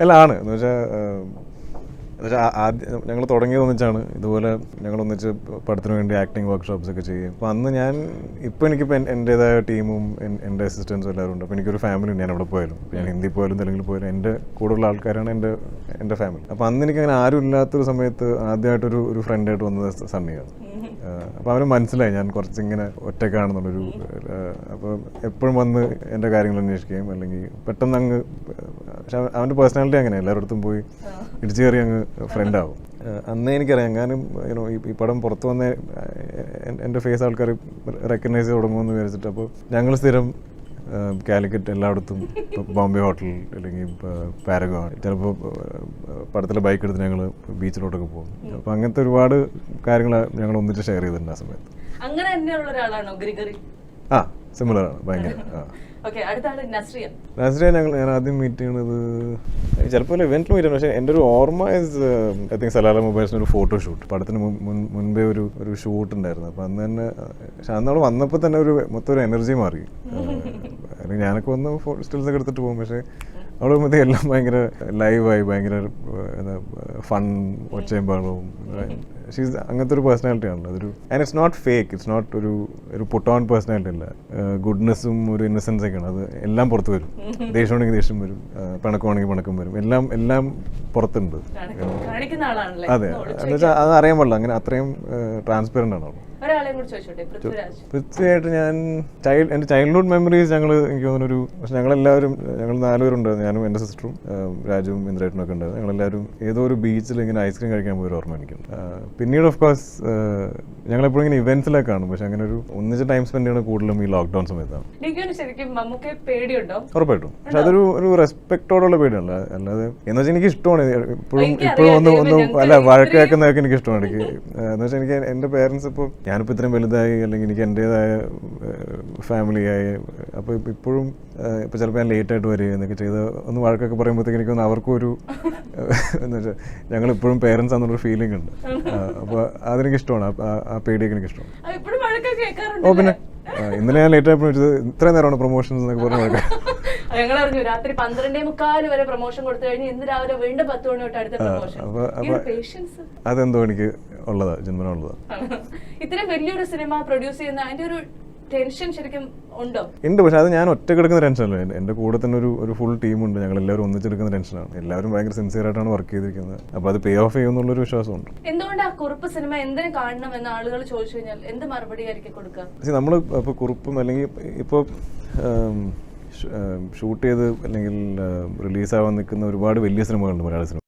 അല്ല ആണ് എന്ന് വെച്ചാൽ ആദ്യം ഞങ്ങൾ തുടങ്ങിയത് ഒന്നിച്ചാണ്. ഇതുപോലെ ഞങ്ങൾ ഒന്നിച്ച് പടത്തിന് വേണ്ടി ആക്ടിങ് വർക്ക്ഷോപ്സ് ഒക്കെ ചെയ്യും. അപ്പോൾ അന്ന് ഇപ്പോൾ എനിക്കിപ്പോൾ എൻ്റേതായ ടീമും എൻ്റെ അസിസ്റ്റൻസും എല്ലാവരും ഉണ്ട്. അപ്പോൾ എനിക്കൊരു ഫാമിലി ഉണ്ട്. ഞാൻ എവിടെ പോയാലും, ഞാൻ ഹിന്ദി പോയാലും തെലുങ്കിൽ പോയാലും എൻ്റെ കൂടെയുള്ള ആൾക്കാരാണ് എൻ്റെ ഫാമിലി. അപ്പോൾ അന്ന് എനിക്കങ്ങനെ ആരും ഇല്ലാത്തൊരു സമയത്ത് ആദ്യമായിട്ടൊരു ഫ്രണ്ടായിട്ട് വന്നത് സണ്ണിയാണ്. അപ്പോൾ അവന് മനസ്സിലായി ഞാൻ കുറച്ചിങ്ങനെ ഒറ്റക്കാണെന്നുള്ളൊരു. അപ്പോൾ എപ്പോഴും വന്ന് എൻ്റെ കാര്യങ്ങൾ അന്വേഷിക്കുകയും അല്ലെങ്കിൽ പെട്ടെന്ന് അങ്ങ്, പക്ഷെ അവൻ്റെ പേഴ്സണാലിറ്റി അങ്ങനെ എല്ലാവരുടെ പോയി ഇടിച്ചു കയറി അങ്ങ് ഫ്രണ്ടാവും. അന്നേ എനിക്കറിയാം എങ്ങാനും ഈ പടം പുറത്ത് വന്ന എൻ്റെ ഫേസ് ആൾക്കാർ റെക്കഗ്നൈസ് ചെയ്ത് തുടങ്ങുമെന്ന് വിചാരിച്ചിട്ട്. അപ്പോൾ ഞങ്ങൾ സ്ഥിരം കാലിക്കറ്റ് എല്ലായിടത്തും, ബോംബെ ഹോട്ടൽ അല്ലെങ്കിൽ പാരഗോൺ, ചിലപ്പോൾ പടത്തിലെ ബൈക്ക് എടുത്ത് ഞങ്ങൾ ബീച്ചിലോട്ടൊക്കെ പോകും. അപ്പോൾ അങ്ങനത്തെ ഒരുപാട് കാര്യങ്ങൾ ഞങ്ങൾ ഒന്നിച്ച് ഷെയർ ചെയ്തിട്ടുണ്ട് ആ സമയത്ത്. അങ്ങനെ തന്നെയുള്ള ഒരാളാണോ ഗ്രിഗറി? ആ, സിമിലർ ആണ് ഭയങ്കര. നസ്രിയ ഞാൻ ആദ്യം മീറ്റ് ചെയ്യണത് ചിലപ്പോൾ ഇവന്റിൽ മീറ്റ് ചെയ്യണം. പക്ഷേ എൻ്റെ ഒരു ഓർമ്മ ഐ തിങ്ക് സലാല മൊബൈൽസിന് ഒരു ഫോട്ടോഷൂട്ട്, പടത്തിന് മുൻപേ ഒരു ഷൂട്ട് ഉണ്ടായിരുന്നു. അപ്പോൾ അന്ന് തന്നെ, പക്ഷെ അന്ന് അവിടെ വന്നപ്പോൾ തന്നെ മൊത്തം ഒരു എനർജി മാറി. അല്ലെങ്കിൽ ഞാനൊക്കെ വന്ന് സ്റ്റിൽസ് ഒക്കെ എടുത്തിട്ട് പോകും, പക്ഷേ അവിടെ വരുമ്പോഴത്തേ എല്ലാം ഭയങ്കര ലൈവായി, ഭയങ്കര ഫൺ, ഒച്ചയും ബഹളവും. ഷീസ് അങ്ങനത്തെ ഒരു പേഴ്സണാലിറ്റി ആണല്ലോ. And it's not fake, it's not ഒരു പുട്ട് ഓൺ പേഴ്സണാലിറ്റി അല്ല. ഗുഡ്നെസ്സും ഒരു ഇന്നസെൻസ് ഒക്കെയാണ്. അത് എല്ലാം പുറത്ത് വരും. ദേഷ്യമാണെങ്കിൽ ദേഷ്യം വരും, പിണക്കമാണെങ്കിൽ പിണക്കം വരും. എല്ലാം പുറത്തുണ്ട്. അതെ, എന്നുവെച്ചാൽ അത് അറിയാൻ പാടില്ല. അങ്ങനെ അത്രയും ട്രാൻസ്പെറൻ്റ് ആണ്. പൃഥ്വിയായിട്ട് എൻ്റെ ചൈൽഡ്ഹുഡ് മെമ്മറീസ് എനിക്ക് തോന്നുന്നു പക്ഷെ ഞങ്ങൾ 4 പേരുണ്ടായിരുന്നു. ഞാനും എൻ്റെ സിസ്റ്ററും രാജുവും ഇന്ദ്രേട്ടനും ഒക്കെ ഉണ്ടായിരുന്നു. ഞങ്ങളെല്ലാവരും ഏതോ ഒരു ബീച്ചിൽ ഇങ്ങനെ ഐസ്ക്രീം കഴിക്കാൻ പോയൊരു ഓർമ്മ എനിക്ക്. പിന്നീട് ഓഫ് കോഴ്സ് ഞങ്ങളെപ്പോഴും ഇങ്ങനെ ഇവന്റ്സിലൊക്കെ കാണും, പക്ഷെ അങ്ങനെ ഒരു ഒന്നിച്ച് ടൈം സ്പെൻഡ് ചെയ്യുന്ന കൂടുതലും ഈ ലോക്ക്ഡൌൺ സമയത്താണ്. ഉറപ്പായിട്ടും. പക്ഷെ അതൊരു റെസ്പെക്ടോടുള്ള പേടിയല്ല. അല്ലാതെ എന്ന് വെച്ചാൽ എനിക്ക് ഇഷ്ടമാണ്. ഇപ്പോഴും ഒന്നും അല്ല, വഴക്ക് കേൾക്കുന്നതൊക്കെ എനിക്ക് ഇഷ്ടമാണ്. എന്ന് വെച്ചാൽ എനിക്ക് എൻ്റെ പേരൻസ് ഇപ്പോൾ ഞാനിപ്പോൾ ഇത്രയും വലുതായി, അല്ലെങ്കിൽ എനിക്ക് എൻ്റേതായ ഫാമിലിയായി, അപ്പോൾ ഇപ്പോഴും ഇപ്പോൾ ചിലപ്പോൾ ഞാൻ ലേറ്റായിട്ട് വരിക എന്നൊക്കെ ചെയ്ത് ഒന്ന് വഴക്കൊക്കെ പറയുമ്പോഴത്തേക്ക് എനിക്കൊന്ന് അവർക്കും ഒരു എന്ന് വെച്ചാൽ ഞങ്ങളിപ്പോഴും പേരൻസ് ആണെന്നുള്ളൊരു ഫീലിംഗ് ഉണ്ട്. അപ്പോൾ അതെനിക്ക് ഇഷ്ടമാണ്. ആ പേടിയൊക്കെ എനിക്ക് ഇഷ്ടമാണ്. ഓ പിന്നെ ഇന്നലെ ഞാൻ ലേറ്റ് ആയപ്പോൾ ഇത്രയും നേരമാണ് പ്രൊമോഷൻസ് എന്നൊക്കെ പറഞ്ഞ വഴക്ക. ഞങ്ങളറിഞ്ഞു രാത്രി 12:45 വരെ പ്രൊമോഷൻ കൊടുത്തു കഴിഞ്ഞ് ഇന്ന് രാവിലെ വീണ്ടും 10 മണി തൊട്ട് അടുത്ത പ്രൊമോഷൻ. അതെന്തോ എനിക്ക് ഉള്ളതാ, ജന്മന ഉള്ളതാ. ഇത്രയും വലിയൊരു സിനിമ പ്രൊഡ്യൂസ് ചെയ്യുന്ന അതിന്റെ ഒരു ടെൻഷൻ ശരിക്കും ഉണ്ടോ? ഉണ്ട്, പക്ഷെ അത് ഞാൻ ഒറ്റക്കെടുക്കുന്ന ടെൻഷനല്ല. എൻ്റെ കൂടെ തന്നെ ഒരു ഫുൾ ടീമുണ്ട്. ഞങ്ങൾ എല്ലാവരും ഒന്നിച്ചെടുക്കുന്ന ടെൻഷനാണ്. എല്ലാവരും ഭയങ്കര സിൻസിയർ ആയിട്ടാണ് വർക്ക് ചെയ്തിരിക്കുന്നത്. അപ്പോൾ അത് പേ ഓഫ് ചെയ്യുമെന്നുള്ളൊരു വിശ്വാസമുണ്ട്. എന്തുകൊണ്ട് ആ കുറുപ്പ് സിനിമ എന്തിനു കാണണം എന്ന് ആളുകൾ ചോദിച്ചു കഴിഞ്ഞാൽ എന്ത് മറുപടി ആയിരിക്കും കൊടുക്കുക? നമ്മൾ ഇപ്പോൾ കുറുപ്പും അല്ലെങ്കിൽ ഇപ്പോൾ ഷൂട്ട് ചെയ്ത് അല്ലെങ്കിൽ റിലീസാവാൻ നിൽക്കുന്ന ഒരുപാട് വലിയ സിനിമകളുണ്ട് മലയാള സിനിമ.